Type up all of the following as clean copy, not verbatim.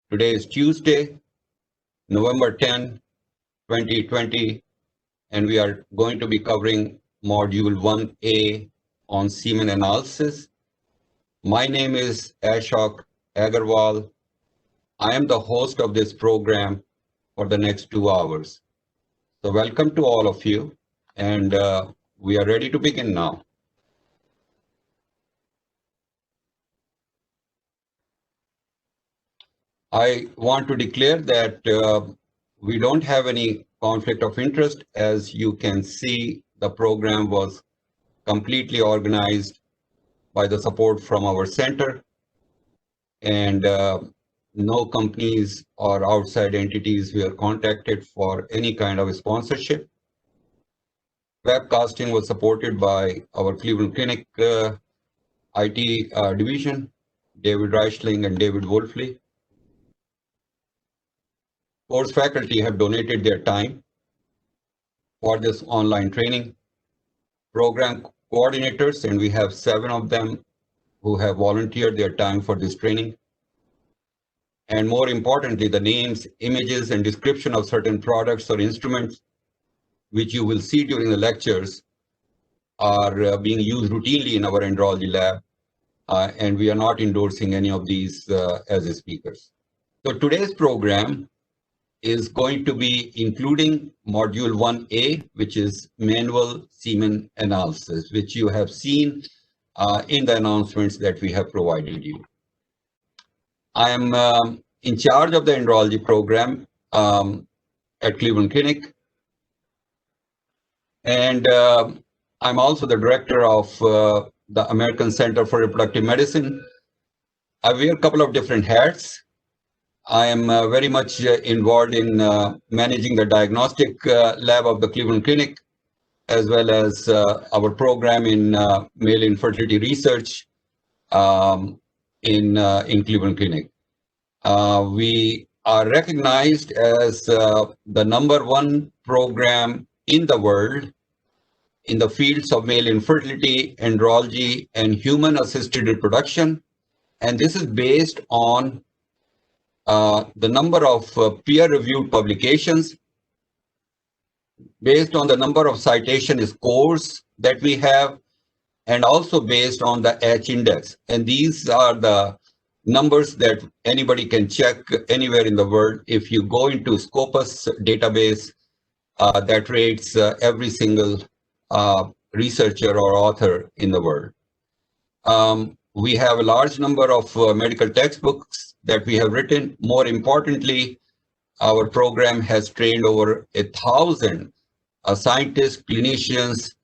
Today is Tuesday, November 10, 2020, and we are going to be covering Module 1A on semen analysis. My name is Ashok Agarwal. I am the host of this program for the next 2 hours. So welcome to all of you, and we are ready to begin now. I want to declare that we don't have any conflict of interest. As you can see, the program was completely organized by the support from our center, and no companies or outside entities were contacted for any kind of sponsorship. Webcasting was supported by our Cleveland Clinic IT division, David Reichling and David Wolfley. Course faculty have donated their time for this online training. Program coordinators, and we have 7 of them who have volunteered their time for this training. And more importantly, the names, images, and description of certain products or instruments, which you will see during the lectures, are being used routinely in our andrology lab, and we are not endorsing any of these as speakers. So today's program is going to be including Module 1A, which is manual semen analysis, which you have seen in the announcements that we have provided you. I am in charge of the andrology program at Cleveland Clinic, and I'm also the director of the American Center for Reproductive Medicine. I wear a couple of different hats. I am very much involved in managing the diagnostic lab of the Cleveland Clinic, as well as our program in male infertility research in Cleveland Clinic. We are recognized as the #1 program in the world in the fields of male infertility, andrology, and human-assisted reproduction. And this is based on the number of peer-reviewed publications, based on the number of citation scores that we have, and also based on the H index. And these are the numbers that anybody can check anywhere in the world. If you go into Scopus database that rates every single researcher or author in the world. We have a large number of medical textbooks that we have written. More importantly, our program has trained over 1,000 scientists, clinicians,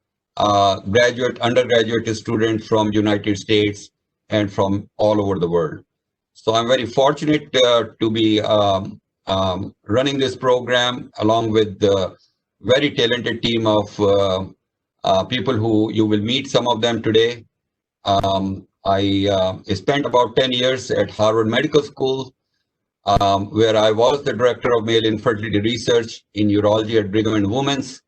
graduate, undergraduate students from United States and from all over the world. So I'm very fortunate to be running this program along with the very talented team of people who you will meet some of them today. I spent about 10 years at Harvard Medical School, where I was the director of male infertility research in urology at Brigham and Women's,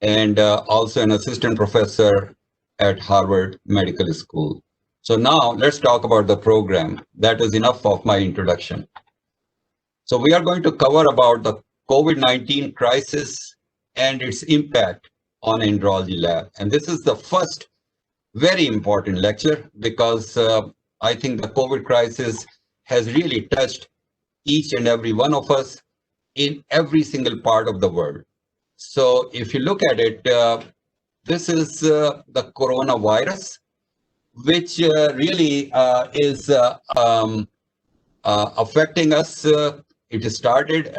and also an assistant professor at Harvard Medical School. So now let's talk about the program. That is enough of my introduction. So we are going to cover about the COVID-19 crisis and its impact on andrology lab. And this is the first very important lecture because I think the COVID crisis has really touched each and every one of us in every single part of the world. So if you look at it, this is the coronavirus, which really is affecting us. It started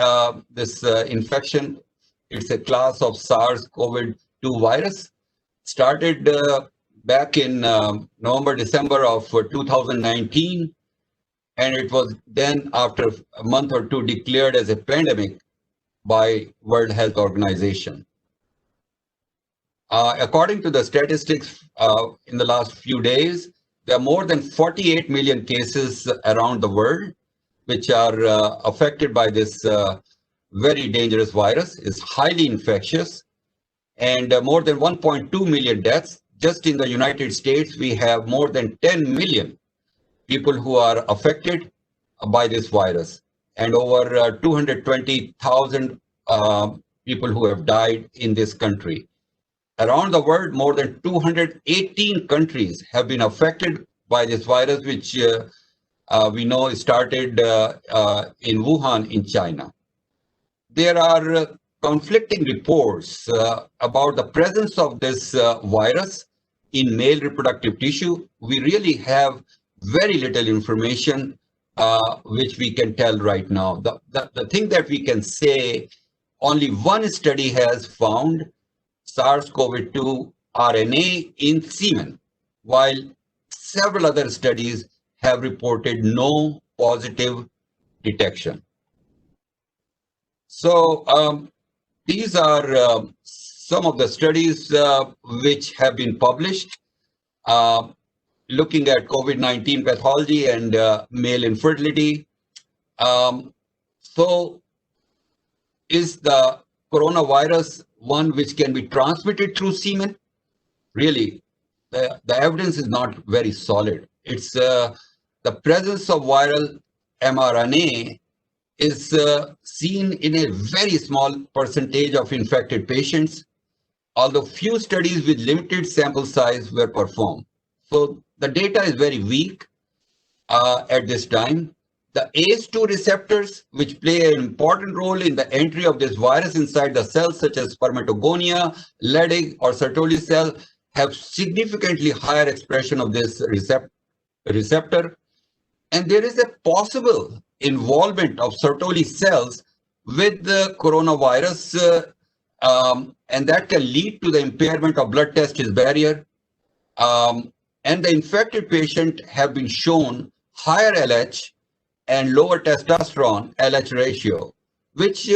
this infection. It's a class of SARS-CoV-2 virus. Started back in November, December of 2019, and it was then after a month or two declared as a pandemic by World Health Organization. According to the statistics in the last few days, there are more than 48 million cases around the world which are affected by this very dangerous virus. It's highly infectious, and more than 1.2 million deaths. Just in the United States, we have more than 10 million people who are affected by this virus. and over 220,000 people who have died in this country. Around the world, more than 218 countries have been affected by this virus, which we know started in Wuhan in China. There are conflicting reports about the presence of this virus in male reproductive tissue. We really have very little information which we can tell right now. The thing that we can say, only one study has found SARS-CoV-2 RNA in semen, while several other studies have reported no positive detection. So these are some of the studies which have been published looking at COVID-19 pathology and male infertility. So is the coronavirus one which can be transmitted through semen? Really, the evidence is not very solid. It's the presence of viral mRNA is seen in a very small percentage of infected patients, although few studies with limited sample size were performed. So the data is very weak at this time. The ACE2 receptors, which play an important role in the entry of this virus inside the cells, such as spermatogonia, Leydig, or Sertoli cell, have significantly higher expression of this receptor. And there is a possible involvement of Sertoli cells with the coronavirus, and that can lead to the impairment of blood-testis barrier. And the infected patient have been shown higher LH and lower testosterone LH ratio, which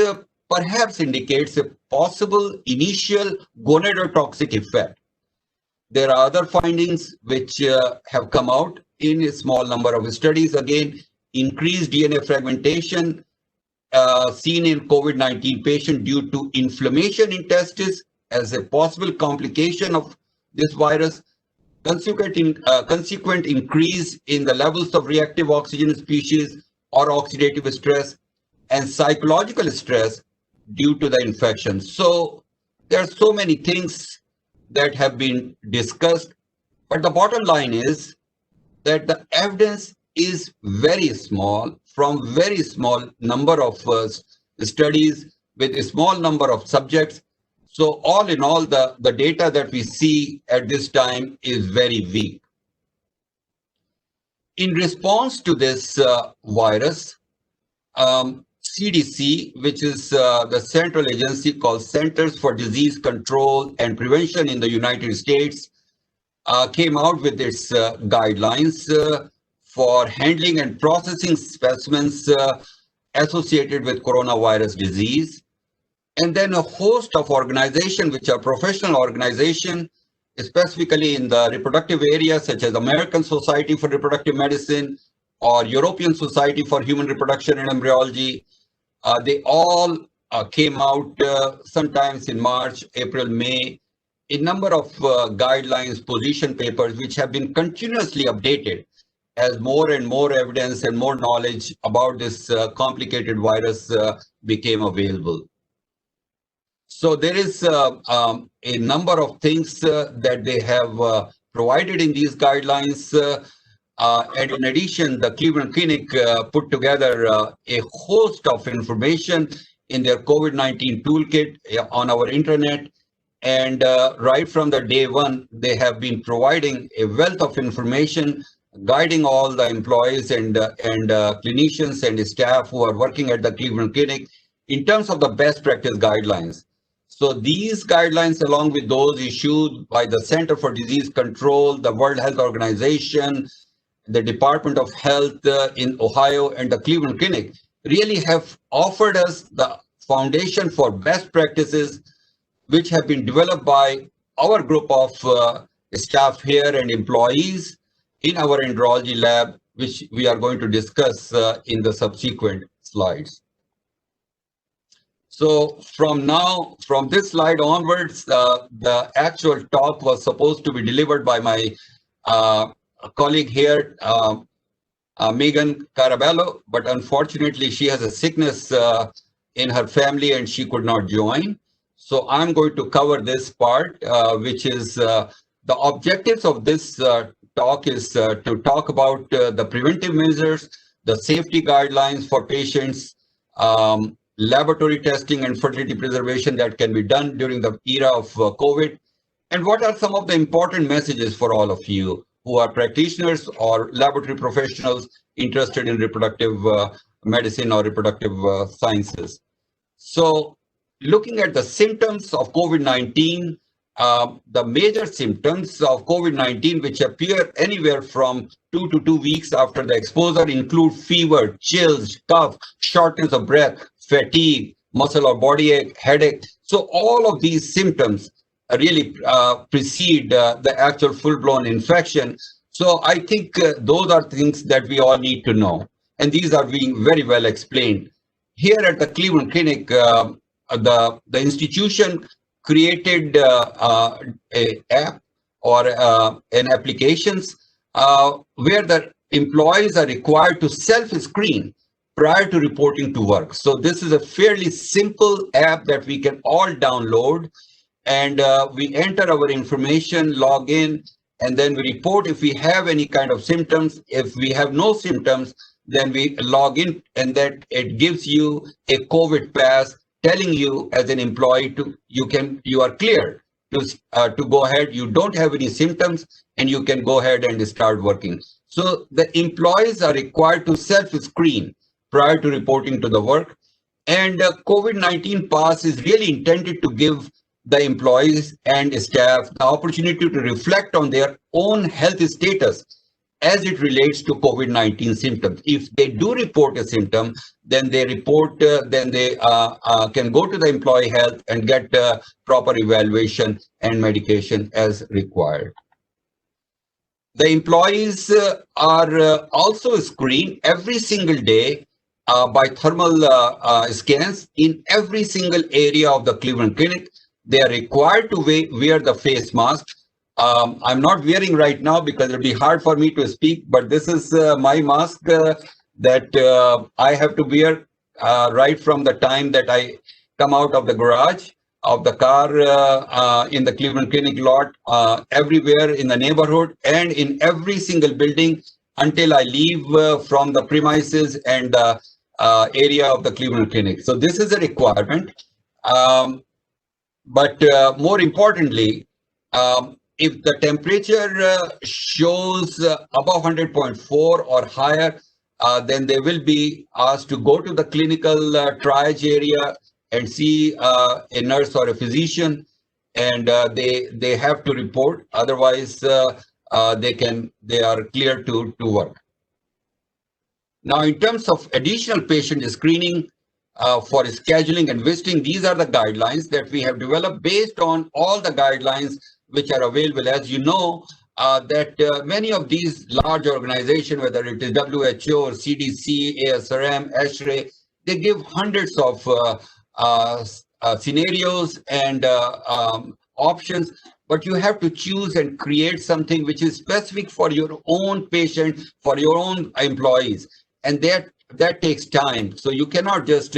perhaps indicates a possible initial gonadotoxic effect. There are other findings which have come out in a small number of studies. Again, increased DNA fragmentation seen in COVID-19 patient due to inflammation in testis as a possible complication of this virus. Consequent increase in the levels of reactive oxygen species or oxidative stress and psychological stress due to the infection. So there are so many things that have been discussed, but the bottom line is that the evidence is very small from very small number of studies with a small number of subjects. So all in all, the data that we see at this time is very weak. In response to this virus, CDC, which is the central agency called Centers for Disease Control and Prevention in the United States, came out with its guidelines for handling and processing specimens associated with coronavirus disease. And then a host of organizations, which are professional organizations, specifically in the reproductive area, such as American Society for Reproductive Medicine or European Society for Human Reproduction and Embryology. They all came out sometimes in March, April, May, a number of guidelines, position papers, which have been continuously updated as more and more evidence and more knowledge about this complicated virus became available. So there is a number of things that they have provided in these guidelines. And in addition, the Cleveland Clinic put together a host of information in their COVID-19 toolkit on our internet. And right from the day one, they have been providing a wealth of information, guiding all the employees and clinicians and staff who are working at the Cleveland Clinic in terms of the best practice guidelines. So these guidelines, along with those issued by the Center for Disease Control, the World Health Organization, the Department of Health in Ohio, and the Cleveland Clinic, really have offered us the foundation for best practices, which have been developed by our group of staff here and employees in our andrology lab, which we are going to discuss in the subsequent slides. So from this slide onwards, the actual talk was supposed to be delivered by my colleague here, Megan Caraballo, but unfortunately she has a sickness in her family and she could not join. So I'm going to cover this part, which is the objectives of this talk is to talk about the preventive measures, the safety guidelines for patients, laboratory testing and fertility preservation that can be done during the era of COVID, and what are some of the important messages for all of you who are practitioners or laboratory professionals interested in reproductive medicine or reproductive sciences. So, looking at the symptoms of COVID-19, the major symptoms of COVID-19, which appear anywhere from 2 to 2 weeks after the exposure, include fever, chills, cough, shortness of breath, fatigue, muscle or body ache, headache. So, all of these symptoms really precede the actual full-blown infection. So, I think those are things that we all need to know. And these are being very well explained. Here at the Cleveland Clinic, the institution created a app or an applications where the employees are required to self-screen prior to reporting to work. So this is a fairly simple app that we can all download, and we enter our information, log in, and then we report if we have any kind of symptoms. If we have no symptoms, then we log in, and that it gives you a COVID pass telling you as an employee you are clear to go ahead. You don't have any symptoms and you can go ahead and start working. So the employees are required to self-screen prior to reporting to the work. And COVID-19 pass is really intended to give the employees and staff the opportunity to reflect on their own health status as it relates to COVID-19 symptoms. If they do report a symptom, then they report, then they can go to the employee health and get proper evaluation and medication as required. The employees are also screened every single day by thermal scans in every single area of the Cleveland Clinic. They are required to wear the face mask. I'm not wearing right now because it'll be hard for me to speak, but this is my mask that I have to wear right from the time that I come out of the garage of the car in the Cleveland Clinic lot, everywhere in the neighborhood and in every single building until I leave from the premises and the area of the Cleveland Clinic. So this is a requirement. But more importantly, if the temperature shows above 100.4 or higher, then they will be asked to go to the clinical triage area and see a nurse or a physician, and they have to report. Otherwise, they are clear to work. Now, in terms of additional patient screening for scheduling and visiting, these are the guidelines that we have developed based on all the guidelines which are available. As you know, that many of these large organizations, whether it is WHO or CDC, ASRM, ASHRAE, they give hundreds of scenarios and options, but you have to choose and create something which is specific for your own patient, for your own employees, and that takes time. So you cannot just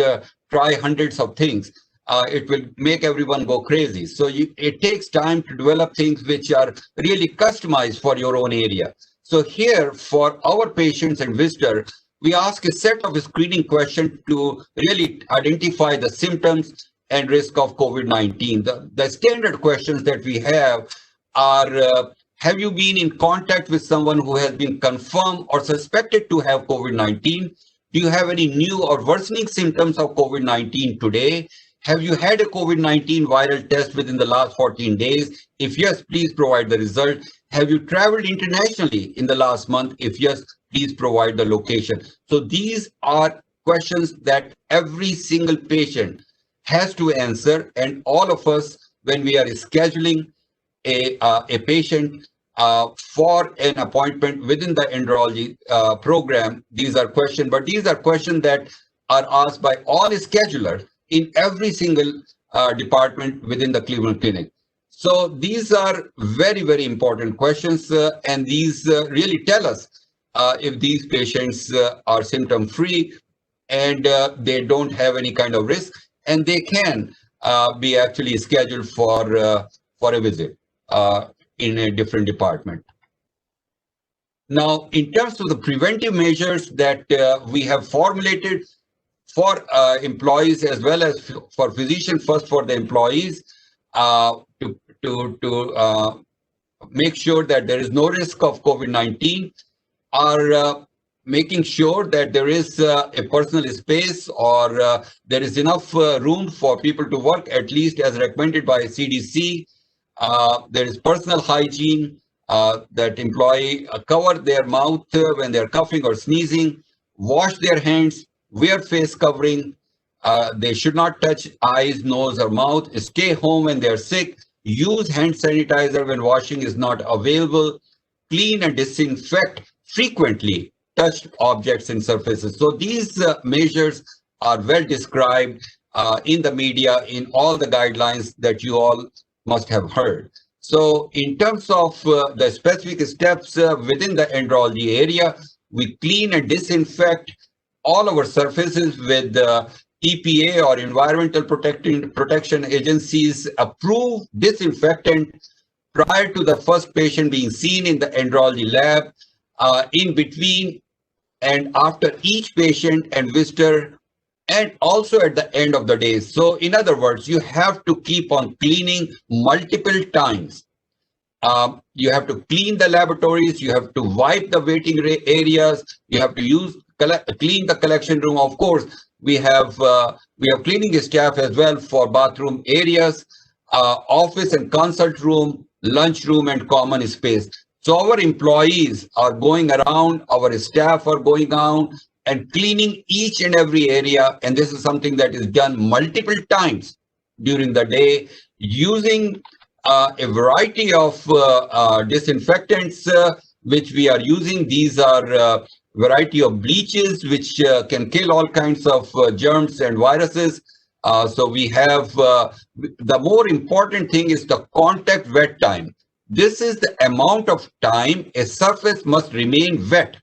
try hundreds of things. It will make everyone go crazy. So it takes time to develop things which are really customized for your own area. So here, for our patients and visitors, we ask a set of screening questions to really identify the symptoms and risk of COVID-19. The standard questions that we have are, have you been in contact with someone who has been confirmed or suspected to have COVID-19? Do you have any new or worsening symptoms of COVID-19 today? Have you had a COVID-19 viral test within the last 14 days? If yes, please provide the result. Have you traveled internationally in the last month? If yes, please provide the location. So these are questions that every single patient has to answer, and all of us, when we are scheduling a patient for an appointment within the andrology program, these are questions, but these are questions that are asked by all schedulers in every single department within the Cleveland Clinic. So these are very, very important questions, and these really tell us if these patients are symptom free and they don't have any kind of risk, and they can be actually scheduled for a visit in a different department. Now, in terms of the preventive measures that we have formulated for employees as well as for physicians, first for the employees, to make sure that there is no risk of COVID-19, are making sure that there is a personal space or there is enough room for people to work, at least as recommended by CDC. There is personal hygiene, that employee cover their mouth when they're coughing or sneezing, wash their hands, wear face covering. They should not touch eyes, nose, or mouth. Stay home when they're sick. Use hand sanitizer when washing is not available. Clean and disinfect frequently touched objects and surfaces. So these measures are well described in the media, in all the guidelines that you all must have heard. So in terms of the specific steps within the andrology area, we clean and disinfect all our surfaces with EPA or Environmental Protection Agency's approved disinfectant prior to the first patient being seen in the andrology lab, in between and after each patient and visitor, and also at the end of the day. So in other words, you have to keep on cleaning multiple times. You have to clean the laboratories, you have to wipe the waiting areas, you have to clean the collection room. Of course, we have cleaning staff as well for bathroom areas, office and consult room, lunch room, and common space. So our employees are going around, our staff are going out and cleaning each and every area. And this is something that is done multiple times during the day using a variety of disinfectants which we are using. These are variety of bleaches which can kill all kinds of germs and viruses. So we have the more important thing is the contact wet time. This is the amount of time a surface must remain wet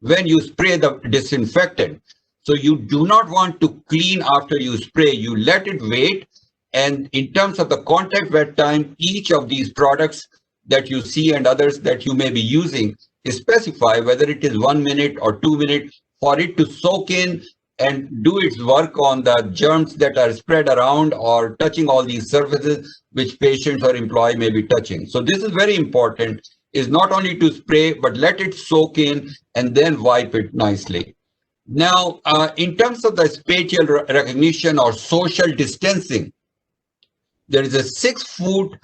when you spray the disinfectant. So you do not want to clean after you spray, you let it wait. And in terms of the contact wet time, each of these products that you see and others that you may be using specify whether it is 1 minute or 2 minutes for it to soak in and do its work on the germs that are spread around or touching all these surfaces which patients or employee may be touching. So this is very important, is not only to spray, but let it soak in and then wipe it nicely. Now, in terms of the spatial recognition or social distancing, there is a 6-foot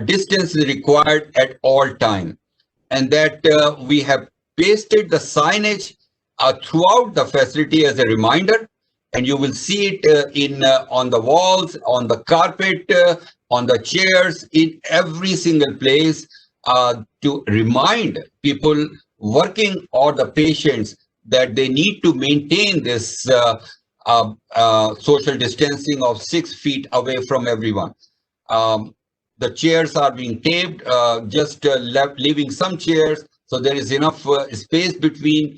distance required at all time, and that we have pasted the signage throughout the facility as a reminder, and you will see it on the walls, on the carpet, on the chairs, in every single place to remind people working or the patients that they need to maintain this social distancing of 6 feet away from everyone. The chairs are being taped, just leaving some chairs, so there is enough space between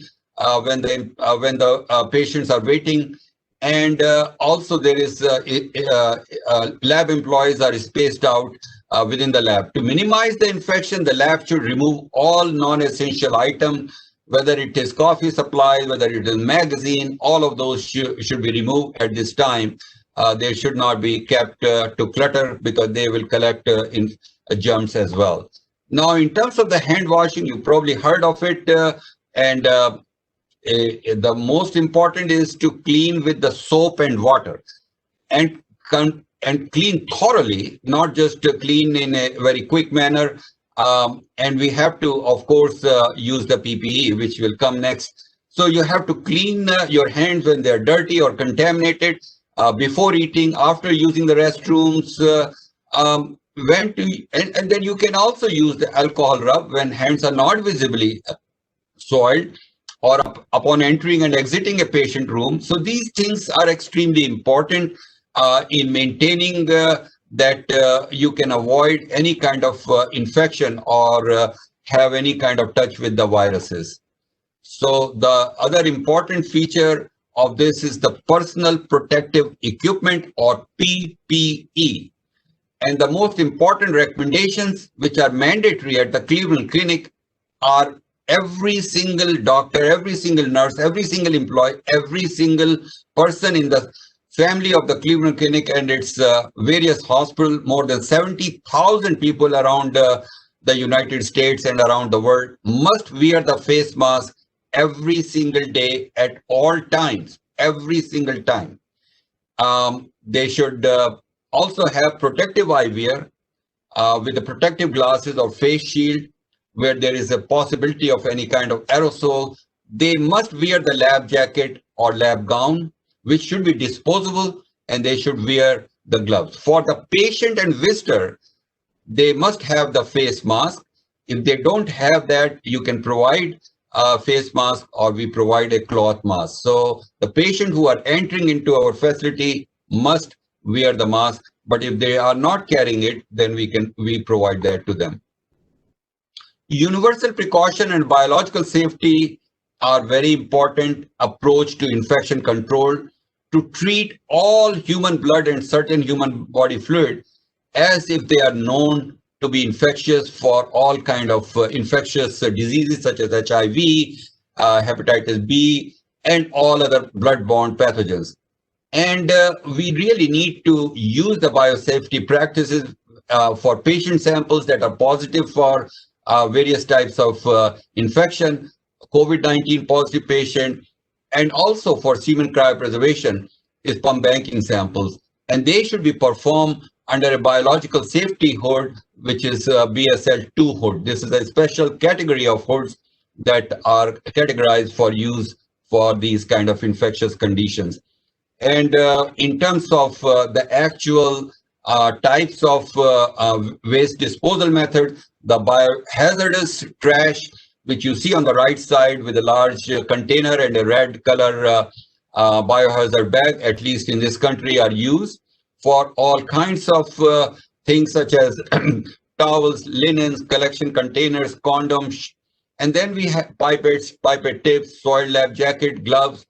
when the patients are waiting. And also there is lab employees are spaced out within the lab. To minimize the infection, the lab should remove all non-essential items, whether it is coffee supplies, whether it is magazine, all of those should be removed at this time. They should not be kept to clutter because they will collect germs as well. Now, in terms of the hand washing, you probably heard of it, and the most important is to clean with the soap and water, and clean thoroughly, not just to clean in a very quick manner. And we have to, of course, use the PPE, which will come next. So you have to clean your hands when they're dirty or contaminated, before eating, after using the restrooms, and then you can also use the alcohol rub when hands are not visibly soiled, or upon entering and exiting a patient room. So these things are extremely important in maintaining that you can avoid any kind of infection or have any kind of touch with the viruses. So the other important feature of this is the personal protective equipment, or PPE. And the most important recommendations, which are mandatory at the Cleveland Clinic, are every single doctor, every single nurse, every single employee, every single person in the family of the Cleveland Clinic and its various hospitals, more than 70,000 people around the United States and around the world, must wear the face mask every single day at all times, every single time. They should also have protective eyewear with the protective glasses or face shield where there is a possibility of any kind of aerosol. They must wear the lab jacket or lab gown, which should be disposable, and they should wear the gloves. For the patient and visitor, they must have the face mask. If they don't have that, you can provide a face mask, or we provide a cloth mask. So the patient who are entering into our facility must wear the mask, but if they are not carrying it, then we provide that to them. Universal precaution and biological safety are very important approach to infection control, to treat all human blood and certain human body fluid as if they are known to be infectious for all kind of infectious diseases such as HIV, hepatitis B, and all other blood-borne pathogens. And we really need to use the biosafety practices for patient samples that are positive for various types of infection, COVID-19 positive patient, and also for semen cryopreservation is pump banking samples. And they should be performed under a biological safety hood, which is BSL-2 hood. This is a special category of hoods that are categorized for use for these kind of infectious conditions. And in terms of the actual types of waste disposal method, the biohazardous trash, which you see on the right side with a large container and a red color biohazard bag, at least in this country, are used for all kinds of things such as towels, linens, collection containers, condoms. And then we have pipettes, pipette tips, soil lab jacket, gloves.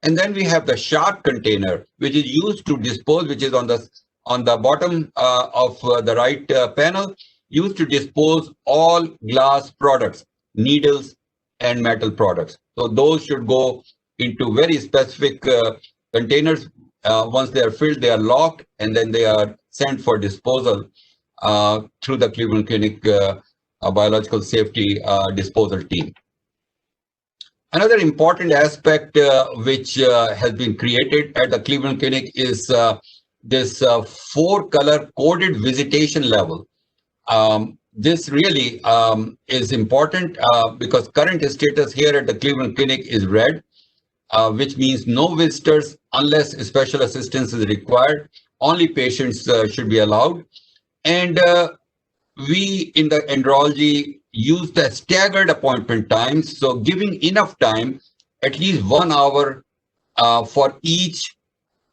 And then we have the sharp container, which is used to dispose, which is on the bottom of the right panel, used to dispose all glass products, needles, and metal products. So those should go into very specific containers. Once they are filled, they are locked, and then they are sent for disposal through the Cleveland Clinic biological safety disposal team. Another important aspect which has been created at the Cleveland Clinic is this 4-color coded visitation level. This really is important because current status here at the Cleveland Clinic is red, which means no visitors unless special assistance is required. Only patients should be allowed. And we in the andrology use the staggered appointment times, so giving enough time, at least 1 hour for each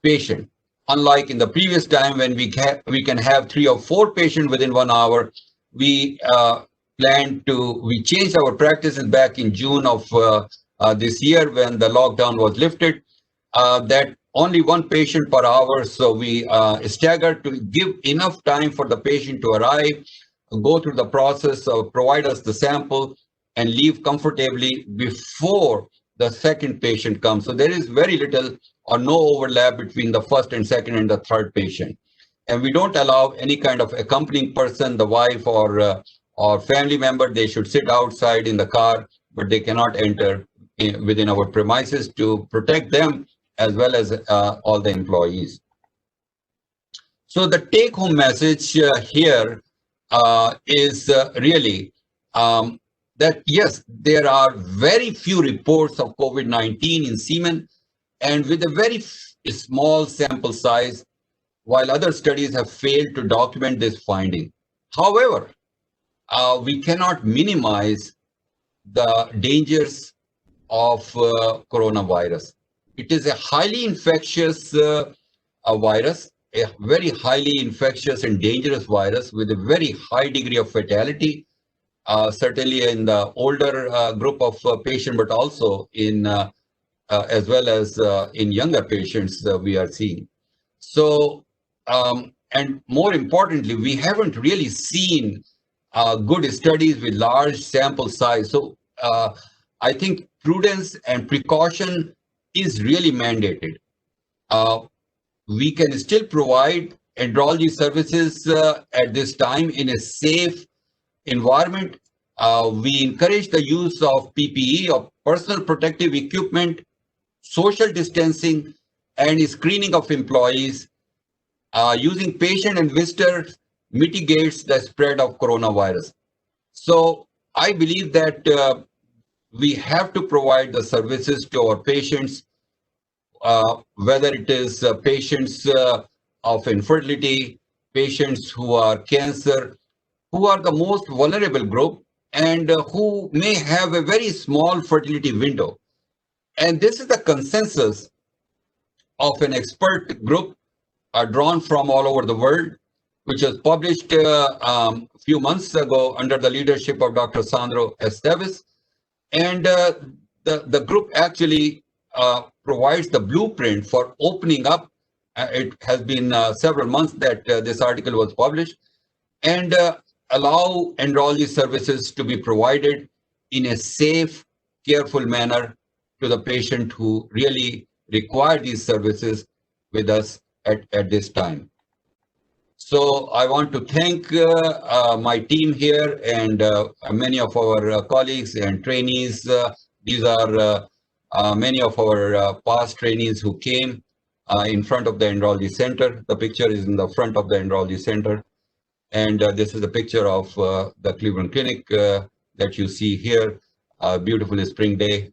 patient. Unlike in the previous time when we can have 3 or 4 patients within 1 hour, we changed our practices back in June of this year when the lockdown was lifted, that only 1 patient per hour. So we staggered to give enough time for the patient to arrive, go through the process of provide us the sample, and leave comfortably before the second patient comes. So there is very little or no overlap between the first and second and the third patient. And we don't allow any kind of accompanying person, the wife or family member. They should sit outside in the car, but they cannot enter within our premises to protect them as well as all the employees. So the take-home message here is really that yes, there are very few reports of COVID-19 in semen, and with a very small sample size, while other studies have failed to document this finding. However, we cannot minimize the dangers of coronavirus. It is a highly infectious virus, a very highly infectious and dangerous virus with a very high degree of fatality. certainly in the older group of patient, but also in as well as in younger patients we are seeing. So, and more importantly, we haven't really seen good studies with large sample size. So, I think prudence and precaution is really mandated. Uh, we can still provide andrology services at this time in a safe environment. We encourage the use of PPE, of personal protective equipment, social distancing, and screening of employees. Using patient and visitors mitigates the spread of coronavirus. So I believe that we have to provide the services to our patients, whether it is patients of infertility, patients who are cancer, who are the most vulnerable group, and who may have a very small fertility window. And this is the consensus of an expert group drawn from all over the world, which was published a few months ago under the leadership of Dr. Sandro Esteves. And the group actually provides the blueprint for opening up. It has been several months that this article was published, and allow andrology services to be provided in a safe, careful manner to the patient who really require these services with us at this time. So I want to thank my team here and many of our colleagues and trainees. These are many of our past trainees who came in front of the Andrology Center. The picture is in the front of the Andrology Center. And this is a picture of the Cleveland Clinic that you see here. A beautiful spring day.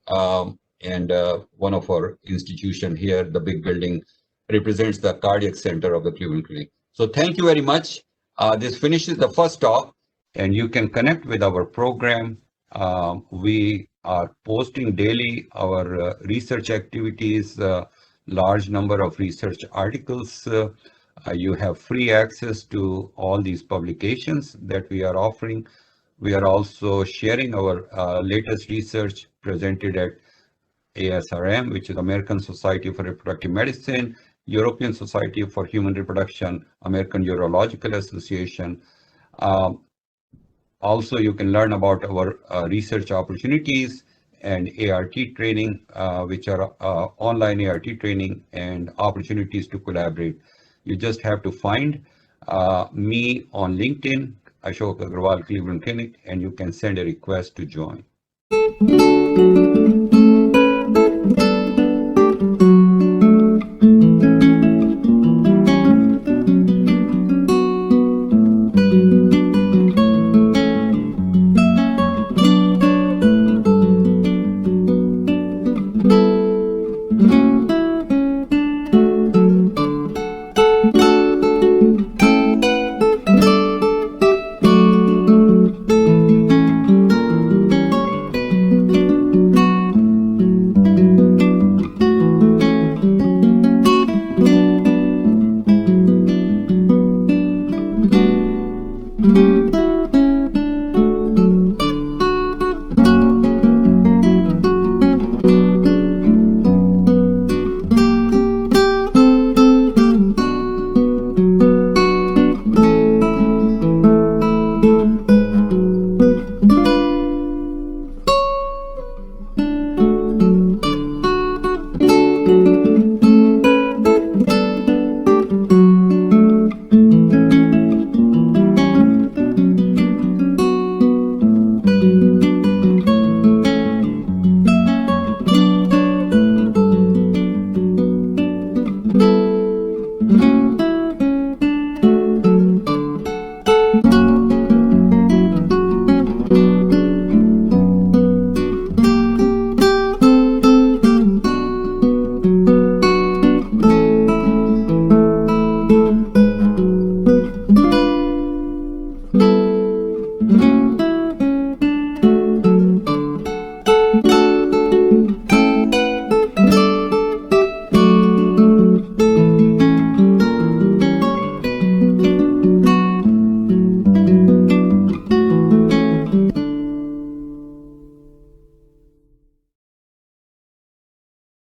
And one of our institution here, the big building, represents the cardiac center of the Cleveland Clinic. So thank you very much. This finishes the first talk, and you can connect with our program. We are posting daily our research activities, large number of research articles. You have free access to all these publications that we are offering. We are also sharing our latest research presented at ASRM, which is American Society for Reproductive Medicine, European Society for Human Reproduction, American Urological Association. Also, you can learn about our research opportunities and ART training, which are online ART training and opportunities to collaborate. You just have to find me on LinkedIn, Ashok Agarwal Cleveland Clinic, and you can send a request to join.